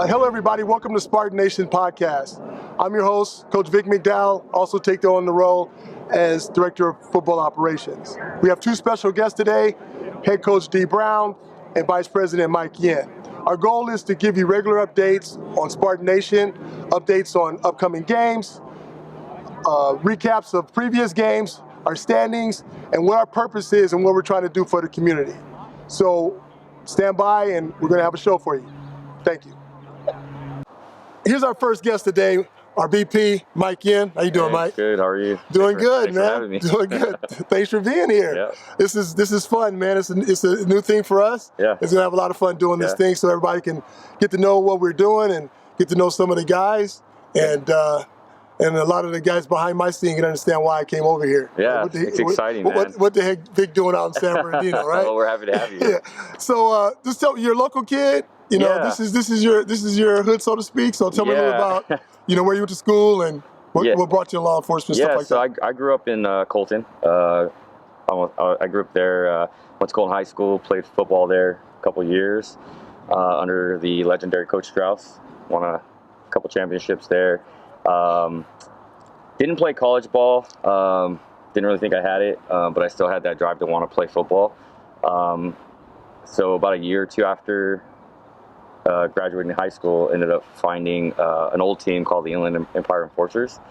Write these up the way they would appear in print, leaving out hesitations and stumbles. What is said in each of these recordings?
Hello, everybody. Welcome to Spartan Nation Podcast. I'm your host, Coach Vic McDowell, also take on the role as Director of Football Operations. We have two special guests today, Head Coach Dee Brown and Vice President Mike Yin. Our goal is to give you regular updates on Spartan Nation, updates on upcoming games, recaps of previous games, our standings, and what our purpose is and what we're trying to do for the community. So stand by and we're going to have a show for you. Thank you. Here's our first guest today, our VP, Mike Yin. How you doing, Mike? Good. How are you? Doing good, thanks man. For having me. Doing good. Thanks for being here. Yeah. This is fun, man. It's a new thing for us. Yeah. It's gonna have a lot of fun doing this thing, so everybody can get to know what we're doing and get to know some of the guys and a lot of the guys behind my scene can understand why I came over here. Yeah, it's exciting, man. What the heck Vic doing out in San Bernardino, right? Well, we're happy to have you. Yeah. So just tell me, you're a local kid. You know, this is your hood, so to speak. So tell me a little about, where you went to school and what brought you to law enforcement, stuff like that. So I grew up in Colton. I grew up there, went to Colton High School, played football there a couple years under the legendary Coach Strauss. Won a couple championships there. Didn't play college ball. Didn't really think I had it, but I still had that drive to want to play football. So about a year or two after graduating high school, ended up finding an old team called the Inland Empire Enforcers,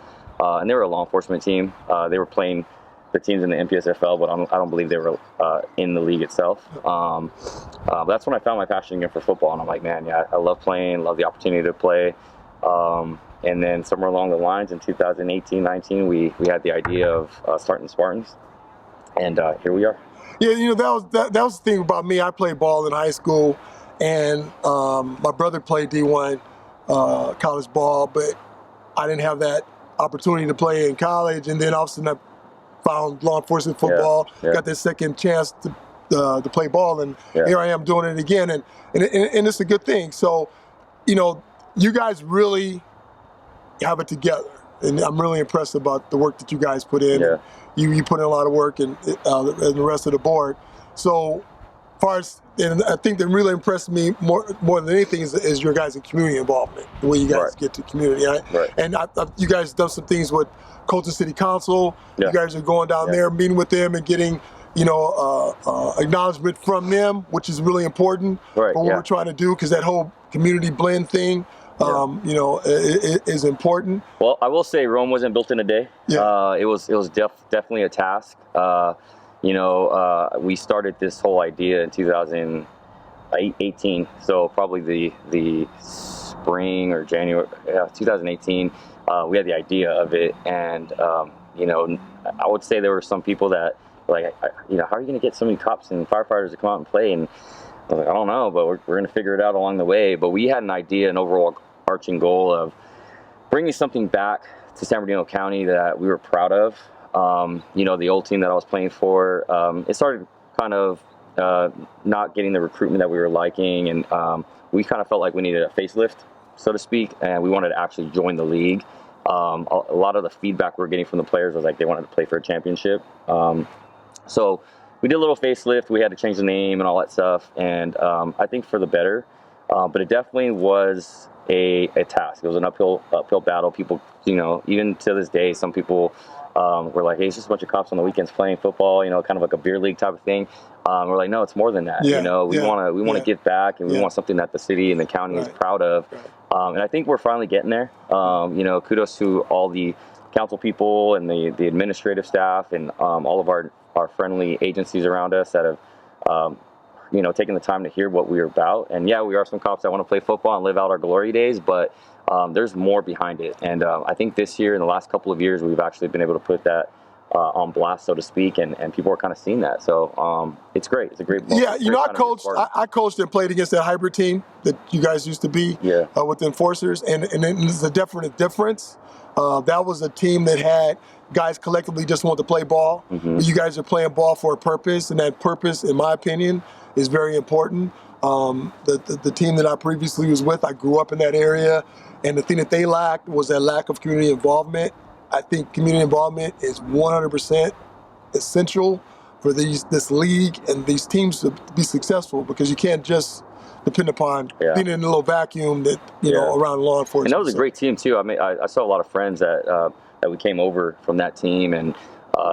and they were a law enforcement team. They were playing the teams in the NPSFL, but I don't believe they were in the league itself. But that's when I found my passion again for football, and I'm like, man, I love playing, love the opportunity to play. And then somewhere along the lines in 2018-19, we had the idea of starting the Spartans, and here we are. Yeah, that was the thing about me. I played ball in high school. And my brother played D1 college ball, but I didn't have that opportunity to play in college. And then all of a sudden I found law enforcement football, got that second chance to play ball, and here I am doing it again. And it's a good thing. So, you guys really have it together. And I'm really impressed about the work that you guys put in. Yeah. You put in a lot of work and the rest of the board. So, and I think that really impressed me more than anything is your guys' community involvement, the way you guys get to community. Right? And you guys done some things with Colton City Council. You guys are going down there, meeting with them, and getting acknowledgement from them, which is really important for what we're trying to do, because that whole community blend thing, is important. Well, I will say Rome wasn't built in a day. Yeah. It was definitely a task. We started this whole idea in 2018, so probably the spring or January 2018, we had the idea of it, and I would say there were some people that were like, how are you going to get so many cops and firefighters to come out and play? And I was like, I don't know, but we're going to figure it out along the way. But we had an idea, an overall arching goal of bringing something back to San Bernardino County that we were proud of. The old team that I was playing for, it started kind of not getting the recruitment that we were liking, and we kind of felt like we needed a facelift, so to speak, and we wanted to actually join the league. A lot of the feedback we were getting from the players was like they wanted to play for a championship. So we did a little facelift. We had to change the name and all that stuff, and I think for the better. But it definitely was a task. It was an uphill battle. People, even to this day, some people we're like, hey, it's just a bunch of cops on the weekends playing football, kind of like a beer league type of thing. We're like, no, it's more than that. We want to give back, and we want something that the city and the county is proud of. And I think we're finally getting there. Kudos to all the council people and the administrative staff and all of our friendly agencies around us that have taken the time to hear what we're about. And we are some cops that want to play football and live out our glory days, but there's more behind it. And I think this year, in the last couple of years, we've actually been able to put that on blast, so to speak, and people are kind of seeing that. So it's great. It's a great moment. Yeah, I coached and played against that hybrid team that you guys used to be with the Enforcers, and there's a definite difference. That was a team that had guys collectively just want to play ball. Mm-hmm. You guys are playing ball for a purpose, and that purpose, in my opinion, is very important. The team that I previously was with, I grew up in that area, and the thing that they lacked was that lack of community involvement. I think community involvement is 100% essential for this league and these teams to be successful, because you can't just depend upon being in a little vacuum that you know around law enforcement. And that was a great team too. I mean, I saw a lot of friends that we came over from that team, and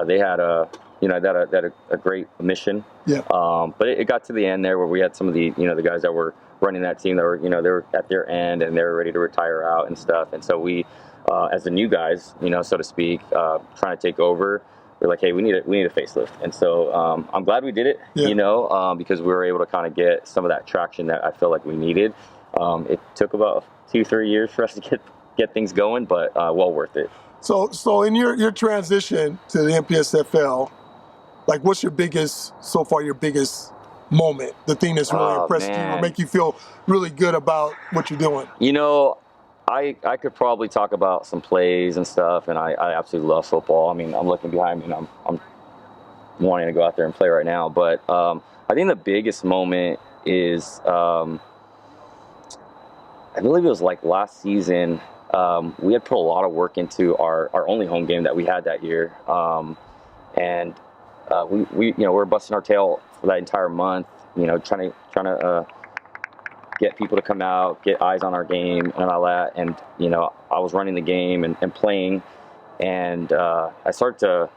they had a great mission. Yeah. But it got to the end there where we had some of the the guys that were running that team that were they were at their end and they were ready to retire out and stuff. And so we, as the new guys, so to speak, trying to take over, we're like, hey, we need a facelift. And so I'm glad we did it, because we were able to kind of get some of that traction that I feel like we needed. It took about 2-3 years for us to get things going, but well worth it. So in your transition to the MPSFL, like what's your biggest moment, the thing that's really impressed you or make you feel really good about what you're doing? I could probably talk about some plays and stuff, and I absolutely love football. I mean, I'm looking behind me and I'm wanting to go out there and play right now. But I think the biggest moment is, I believe it was like last season. We had put a lot of work into our only home game that we had that year, and we were busting our tail for that entire month, trying to get people to come out, get eyes on our game and all that. And, I was running the game and playing, and I started to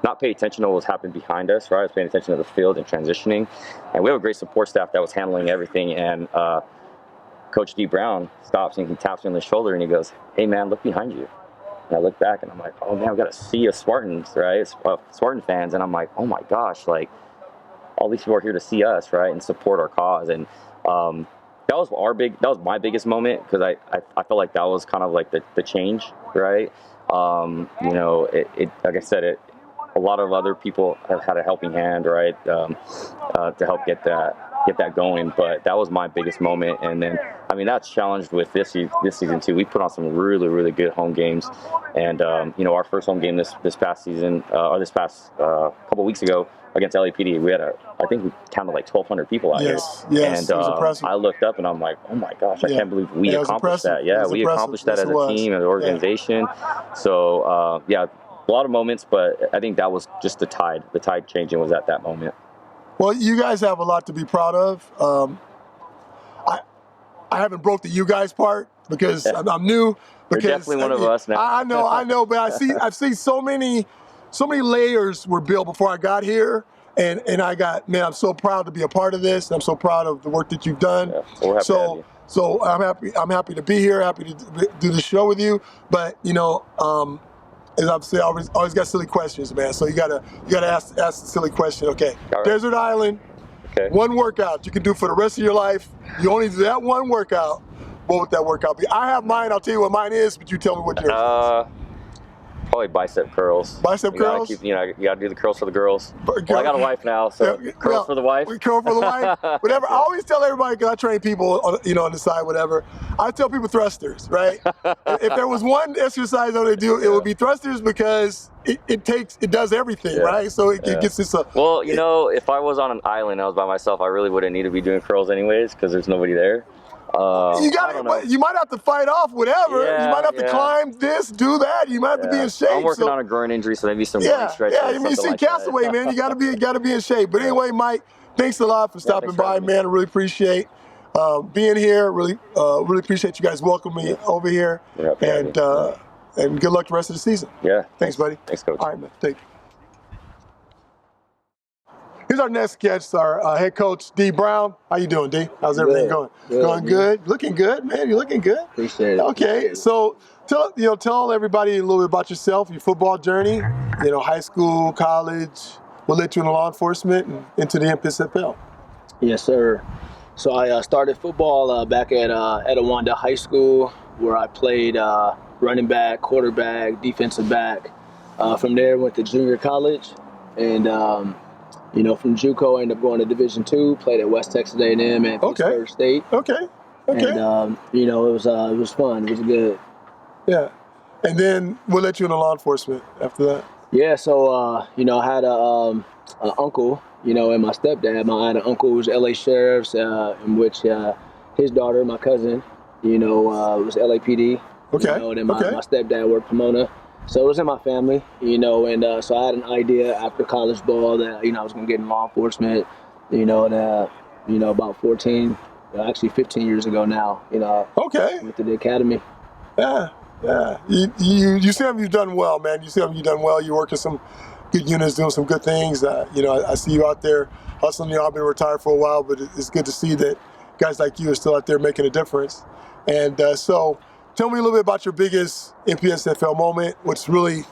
not pay attention to what was happening behind us, right? I was paying attention to the field and transitioning. And we have a great support staff that was handling everything. And Coach D. Brown stops and he taps me on the shoulder and he goes, hey, man, look behind you. And I look back and I'm like, oh, man, we got a sea of Spartans, right? Spartan fans. And I'm like, oh, my gosh, like all these people are here to see us, right, and support our cause. And that was my biggest moment, because I felt like that was kind of like the change, right? It like I said, a lot of other people have had a helping hand, right, to help get that going. But that was my biggest moment. And then, I mean, that's challenged with this season too. We put on some really, really good home games. And, our first home game this past season, or this past couple weeks ago against LAPD, we had I think we counted like 1,200 people out here. Yes, and it was impressive. I looked up and I'm like, oh my gosh, I can't believe we accomplished that. Yeah, we accomplished that as a team, as an organization. So, a lot of moments, but I think that was just the tide changing was at that moment. Well, you guys have a lot to be proud of. I haven't broke the you guys part because I'm new. You're definitely one of us now. I know, but I've seen so many layers were built before I got here, and I'm so proud to be a part of this. I'm so proud of the work that you've done. Yeah, well, we're happy to have you. So I'm happy to be here, happy to do the show with you. But as I'm saying, I always got silly questions, man. So you gotta ask the silly question. Okay, right. Desert Island. Okay. One workout you can do for the rest of your life. You only do that one workout. What would that workout be? I have mine. I'll tell you what mine is, but you tell me what yours is. Probably bicep curls. Bicep curls? You gotta do the curls for the girls. Well, I got a wife now, so curls for the wife. Curl for the wife. Whatever. I always tell everybody, because I train people, on the side, whatever. I tell people thrusters, right? If there was one exercise I would do, it would be thrusters, because it does everything, right? So it gets this. Well, if I was on an island, I was by myself, I really wouldn't need to be doing curls anyways, because there's nobody there. You might have to fight off whatever. You might have to climb this, do that. You might have to be in shape. I'm working on a groin injury, so maybe some groin stretches. Yeah, you see Castaway, man. You gotta be in shape. But anyway, Mike, thanks a lot for stopping by, man. I really appreciate being here. Really appreciate you guys welcoming me over here. And good luck the rest of the season. Yeah. Thanks, buddy. Thanks, Coach. All right, man. Thank you. Here's our next guest, our head coach, D. Brown. How you doing, D? How's everything going? Going good. Looking good, man. You're looking good. Appreciate it. Okay, so tell everybody a little bit about yourself, your football journey. High school, college. What led you into law enforcement and into the MPSFL? Yes, sir. So I started football back at Awanda High School, where I played running back, quarterback, defensive back. From there, went to junior college, and from JUCO, I ended up going to Division II, played at West Texas A&M and Pittsburgh State. Okay. And, it was fun. It was good. Yeah. And then what led you into law enforcement after that? Yeah, so, I had an uncle, and my stepdad. I had an uncle who was LA Sheriff's, in which his daughter, my cousin, was LAPD. Okay. And then my stepdad worked Pomona. So it was in my family, and so I had an idea after college ball that, I was going to get in law enforcement, about 15 years ago now, Okay. went to the academy. Yeah. You seem you've done well, man. You seem you've done well. You work in some good units, doing some good things. I see you out there hustling. I've been retired for a while, but it's good to see that guys like you are still out there making a difference. And so tell me a little bit about your biggest MPSFL moment, what's really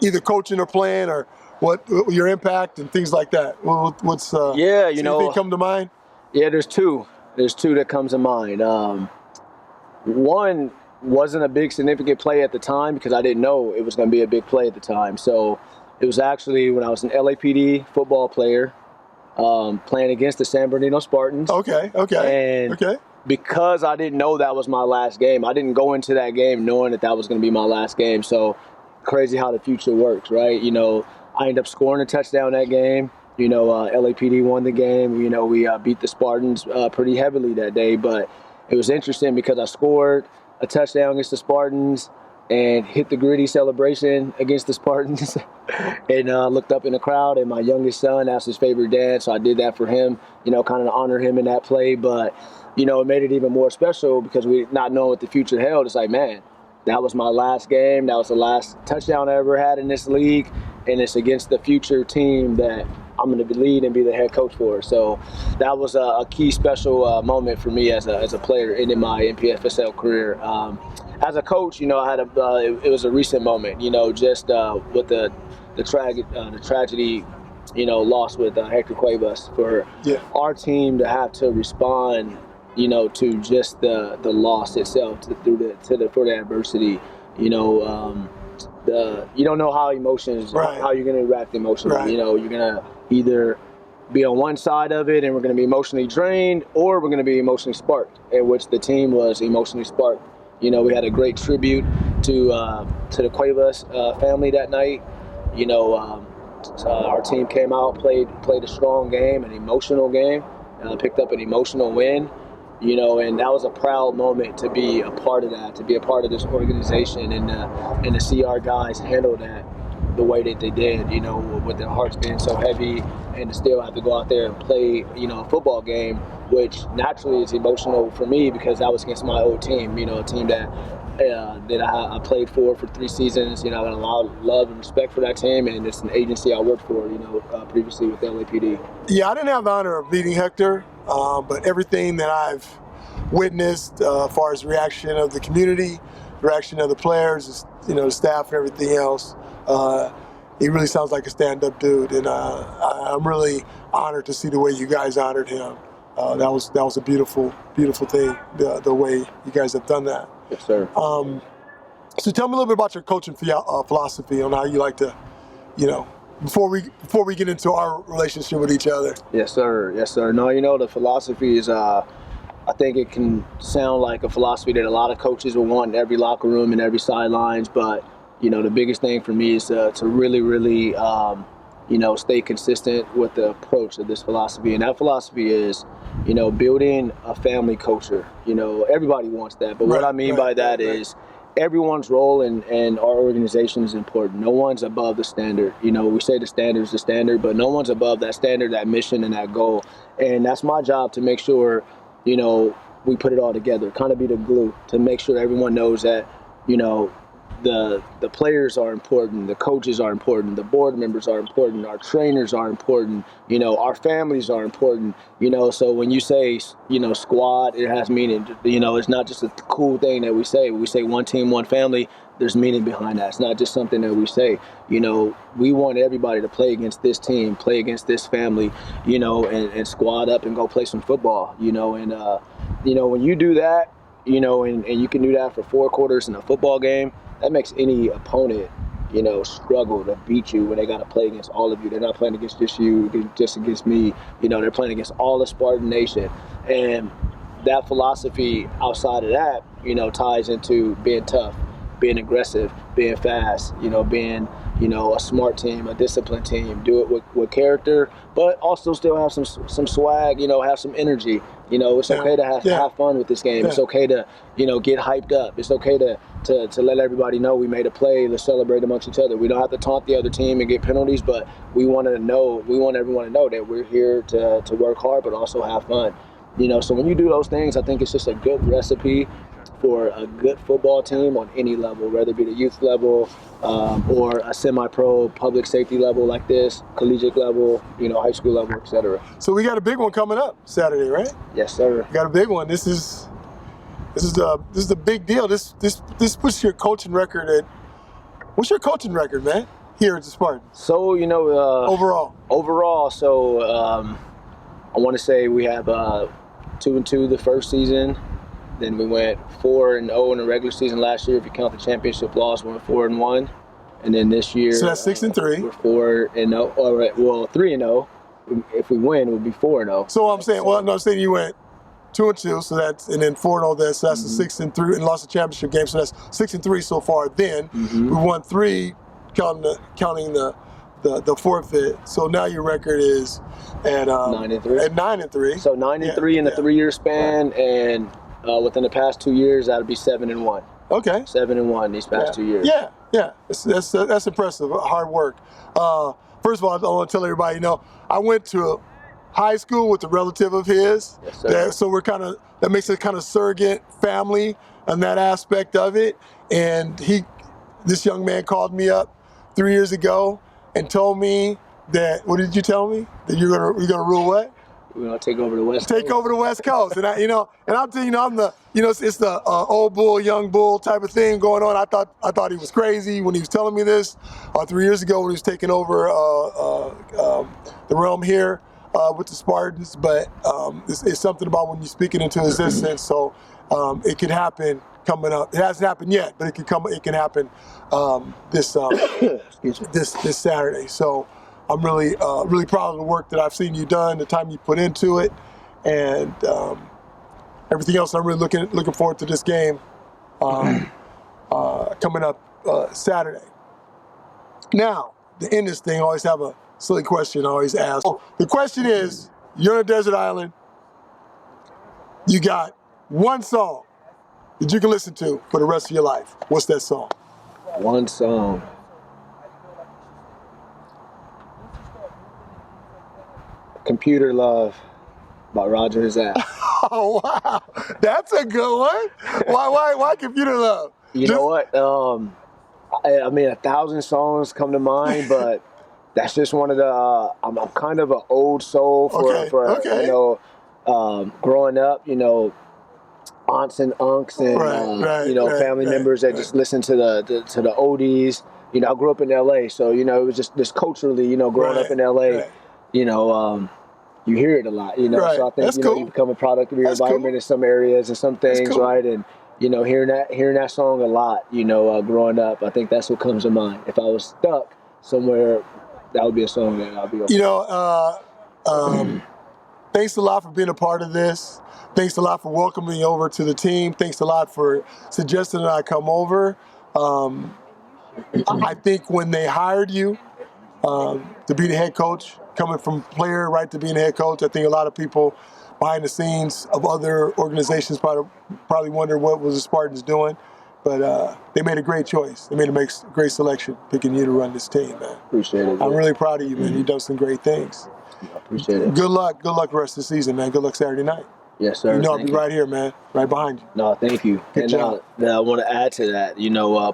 either coaching or playing, or what your impact and things like that. What's anything come to mind? Yeah, there's two that comes to mind. One wasn't a big significant play at the time because I didn't know it was going to be a big play at the time. So it was actually when I was an LAPD football player, playing against the San Bernardino Spartans. Okay. Because I didn't know that was my last game, I didn't go into that game knowing that was going to be my last game. So crazy how the future works, right? I ended up scoring a touchdown that game. LAPD won the game. We beat the Spartans pretty heavily that day. But it was interesting because I scored a touchdown against the Spartans and hit the gritty celebration against the Spartans and looked up in the crowd, and my youngest son asked his favorite dad, so I did that for him, kind of to honor him in that play. But, it made it even more special because we not knowing what the future held. It's like, man, that was my last game. That was the last touchdown I ever had in this league, and it's against the future team that I'm going to lead and be the head coach for. So that was a key special moment for me as a player ending my NPFSL career. As a coach, I had it was a recent moment, just with the tragedy, loss with Hector Cuevas, for our team to have to respond, to just the loss itself, for the adversity, you don't know how emotions, how you're going to react emotionally. Right. You're going to either be on one side of it and we're going to be emotionally drained, or we're going to be emotionally sparked, in which the team was emotionally sparked. We had a great tribute to the Cuevas family that night. So our team came out, played a strong game, an emotional game, picked up an emotional win. And that was a proud moment to be a part of that, to be a part of this organization, and to see our guys handle that the way that they did, with their hearts being so heavy, and to still have to go out there and play, a football game, which naturally is emotional for me because that was against my old team, a team that I played for 3 seasons. I got a lot of love and respect for that team, and it's an agency I worked for, previously with LAPD. Yeah, I didn't have the honor of meeting Hector, but everything that I've witnessed as far as reaction of the community, reaction of the players, the staff and everything else, he really sounds like a stand-up dude, and I'm really honored to see the way you guys honored him. That was a beautiful thing, the way you guys have done that. Yes, sir. So tell me a little bit about your coaching philosophy on how you like to, before we get into our relationship with each other. Yes, sir. No, the philosophy is, I think it can sound like a philosophy that a lot of coaches will want in every locker room and every sidelines, but the biggest thing for me is to really, stay consistent with the approach of this philosophy. And that philosophy is, building a family culture. Everybody wants that. But what I mean by that is everyone's role in our organization is important. No one's above the standard. We say the standard is the standard, but no one's above that standard, that mission, and that goal. And that's my job to make sure, we put it all together, kind of be the glue to make sure everyone knows that, the players are important, the coaches are important, the board members are important, our trainers are important, our families are important, so when you say, squad, it has meaning. It's not just a cool thing that we say. When we say one team, one family, there's meaning behind that. It's not just something that we say. We want everybody to play against this team, play against this family, and squad up and go play some football, and when you do that, and you can do that for 4 quarters in a football game, that makes any opponent, struggle to beat you when they got to play against all of you. They're not playing against just you, just against me. They're playing against all the Spartan Nation. And that philosophy outside of that, ties into being tough, being aggressive, being fast, being, a smart team, a disciplined team. Do it with character, but also still have some swag. Have some energy. It's okay to have fun with this game. It's okay to get hyped up. It's okay to let everybody know we made a play. Let's celebrate amongst each other. We don't have to taunt the other team and get penalties, but we want everyone to know that we're here to work hard, but also have fun. So when you do those things, I think it's just a good recipe for a good football team on any level, whether it be the youth level or a semi-pro public safety level like this, collegiate level, high school level, etc. So we got a big one coming up Saturday, right? Yes, sir. We got a big one. This is a big deal. This puts your coaching record at. What's your coaching record, man? Here at the Spartans. So overall, so I want to say we have 2-2 the first season. Then we went 4-0 in the regular season last year. If you count the championship loss, we went 4-1. And then this year, so that's 6-3. We're 4-0. All right, well, 3-0. If we win, it would be 4-0. So I'm saying, I'm saying you went 2-2, so that's, and then 4-0 there, so that's a 6-3, and lost the championship game, so that's 6-3 so far. Then we won 3, counting the forfeit. So now your record is at 9-3. At 9-3. So 9-3 in a 3-year span, and within the past 2 years, that'll be 7-1. Okay. 7-1 these past 2 years. Yeah. That's impressive. Hard work. First of all, I want to tell everybody, I went to high school with a relative of his. Yes, sir. So that makes it kind of surrogate family on that aspect of it. And this young man called me up 3 years ago and told me that, what did you tell me? That you're gonna rule what? We're gonna take over the West Coast. Take over the West Coast, and I'm telling you, I'm the, it's the old bull, young bull type of thing going on. I thought he was crazy when he was telling me this 3 years ago when he was taking over the realm here with the Spartans. But it's something about when you speak it into existence. So it can happen coming up. It hasn't happened yet, but it can happen this Saturday. So I'm really proud of the work that I've seen you done, the time you put into it, and everything else. I'm really looking forward to this game coming up Saturday. Now, to end this thing, I always have a silly question I always ask. The question is, you're on a desert island, you got one song that you can listen to for the rest of your life. What's that song? One song. Computer Love by Roger Zap. Oh, wow. That's a good one. Why Computer Love? You know what? I mean, 1,000 songs come to mind, but that's just one of the, I'm kind of an old soul for growing up, aunts and unks and, family members that just listen to the oldies. I grew up in LA, so, it was just culturally, growing up in LA, you hear it a lot, so I think, you become a product of your environment in some areas and some things, right? And, hearing that song a lot, growing up, I think that's what comes to mind. If I was stuck somewhere, that would be a song that I'll be okay. Thanks a lot for being a part of this. Thanks a lot for welcoming me over to the team. Thanks a lot for suggesting that I come over. I think when they hired you to be the head coach, coming from player right to being the head coach, I think a lot of people behind the scenes of other organizations probably wonder what was the Spartans doing. But they made a great choice. They made a great selection picking you to run this team, man. Appreciate it. I'm really proud of you, man. You've done some great things. I appreciate it. Good luck. Good luck the rest of the season, man. Good luck Saturday night. Yes, sir. I'll be right here, man. Right behind you. No, thank you. Good job. I want to add to that.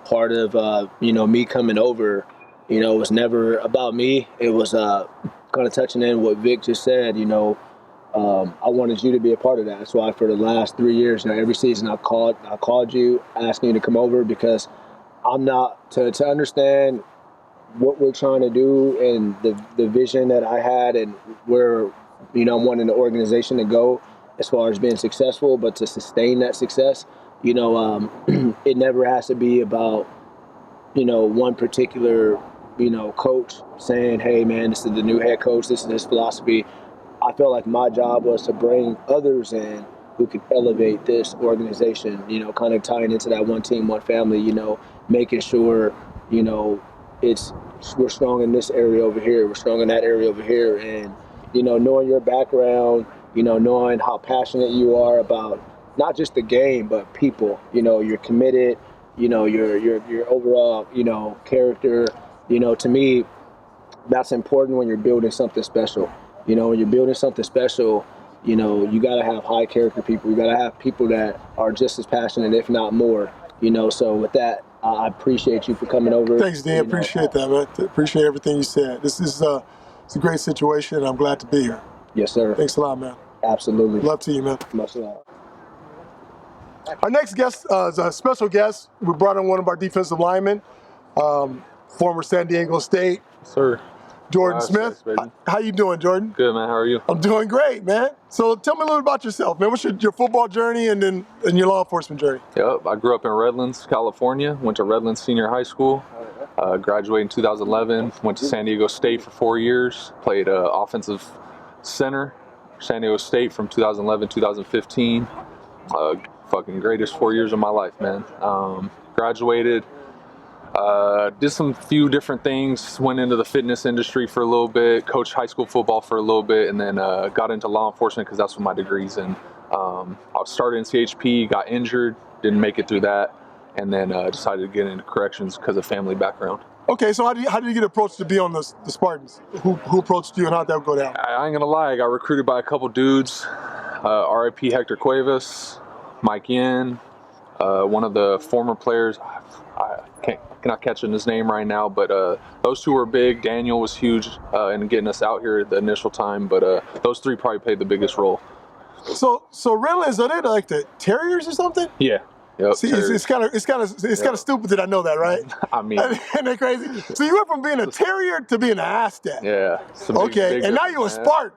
Part of me coming over, it was never about me. It was kind of touching in what Vic just said. I wanted you to be a part of that. That's why for the last 3 years, every season I called you asking you to come over, because I'm not to understand what we're trying to do and the vision that I had and where I'm wanting the organization to go as far as being successful, but to sustain that success, it never has to be about one particular coach saying, hey man, this is the new head coach, this is his philosophy. I felt like my job was to bring others in who could elevate this organization, kind of tying into that one team, one family, making sure, it's we're strong in this area over here. We're strong in that area over here. And, you know, knowing your background, you know, knowing how passionate you are about not just the game, but people, you know, you're committed, you know, your overall, you know, character, you know, to me, that's important when you're building something special. You know, when you're building something special, you know, you got to have high character people. You got to have people that are just as passionate, if not more, you know. So with that, I appreciate you for coming over. Thanks, Dan. Appreciate that, man. Appreciate everything you said. This is it's a great situation, and I'm glad to be here. Yes, sir. Thanks a lot, man. Absolutely. Love to you, man. Much love. Our next guest is a special guest. We brought in one of our defensive linemen, former San Diego State. Sir. Jordan Smith. How you doing, Jordan? Good, man. How are you? I'm doing great, man. So tell me a little bit about yourself, man. What's your football journey and then your law enforcement journey? Yep. I grew up in Redlands, California. Went to Redlands Senior High School. Graduated in 2011. Went to San Diego State for 4 years. Played offensive center, San Diego State from 2011 2015. Fucking greatest 4 years of my life, man. Graduated. Did some few different things, went into the fitness industry for a little bit, coached high school football for a little bit, and then got into law enforcement because that's what my degree's in. I started in CHP, got injured, didn't make it through that, and then decided to get into corrections because of family background. Okay, so how did you get approached to be on the Spartans? Who approached you and how'd that go down? I ain't gonna lie, I got recruited by a couple dudes, RIP Hector Cuevas, Mike Yen, one of the former players, I cannot catching his name right now, but those two were big. Daniel was huge in getting us out here at the initial time, but those three probably played the biggest role. So Redlands, are they like the Terriers or something? Yeah. Yep, see, it's kind of stupid that I know that, right? I mean, isn't that crazy? So you went from being a Terrier to being an Aztec. Yeah. Okay, and now you're a Spartan.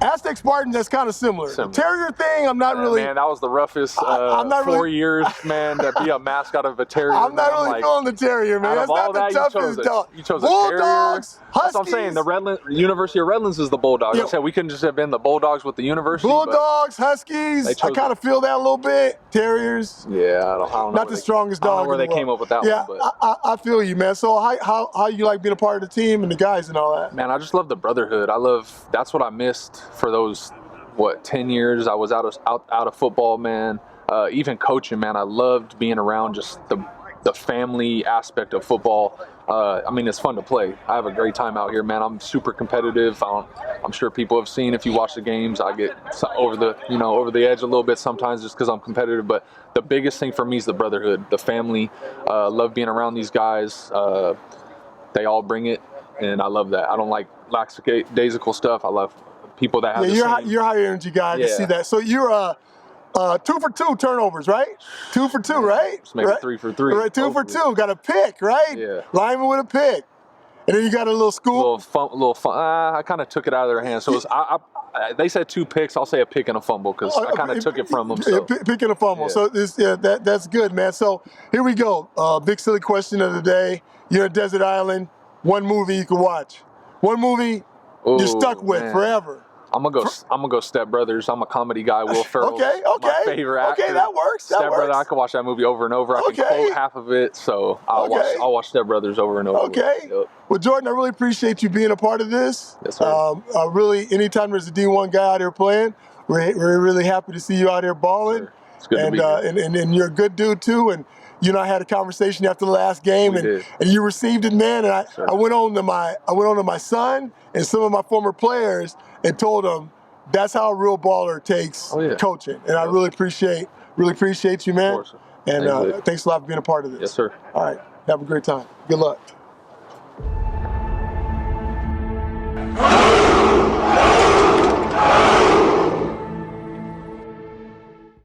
Aztec Spartans, that's kind of similar. The Terrier thing, I'm not really. Man, that was the roughest I'm not 4 really, years, man, to be a mascot of a Terrier. I'm not really feeling the Terrier, man. That's not the toughest dog. You chose Bulldogs, a Terrier. Huskies. That's what I'm saying. The University of Redlands is the Bulldogs. I said we couldn't just have been the Bulldogs with the university. Bulldogs, Huskies. I kind of feel that a little bit. Terriers. Yeah, I don't know. Not the strongest dog. I don't know where they came up with that one. But I feel you, man. So how you like being a part of the team and the guys and all that? Man, I just love the brotherhood. That's what I missed for those 10 years I was out of football, man. Even coaching, man, I loved being around just the family aspect of football. I mean, it's fun to play. I have a great time out here, man. I'm super competitive. I'm sure people have seen, if you watch the games, I get over the edge a little bit sometimes just because I'm competitive. But the biggest thing for me is the brotherhood, the family. Love being around these guys. They all bring it, and I love that. I don't like lackadaisical stuff. I love people that have you're high energy guy. I can see that. So you're 2 for 2 turnovers, right? 2 for 2, right? Just make it 3 for 3. Right, 2 for 2. Got a pick, right? Yeah. Lineman with a pick. And then you got a little scoop. Little fun. I kind of took it out of their hands. So it was, they said 2 picks. I'll say a pick and a fumble because I kind of took it from them. So. Pick and a fumble. Yeah. So that's good, man. So here we go. Big silly question of the day. You're in Desert Island. One movie you can watch. One movie you're stuck with forever. I'm gonna go Step Brothers. I'm a comedy guy. Will Ferrell's my favorite actor. Okay, that works. Step Brothers. I could watch that movie over and over. I can quote half of it, so I'll watch Step Brothers over and over. Okay. Yep. Well, Jordan, I really appreciate you being a part of this. Yes, sir. Really, anytime there's a D1 guy out here playing, we're really happy to see you out here balling. Sure. It's good to be here. And you're a good dude too. And you and I had a conversation after the last game, and you received it, man. And I went on to my son and some of my former players and told them that's how a real baller takes coaching. And I really appreciate you, man. Of course. And thanks a lot for being a part of this. Yes, sir. All right. Have a great time. Good luck.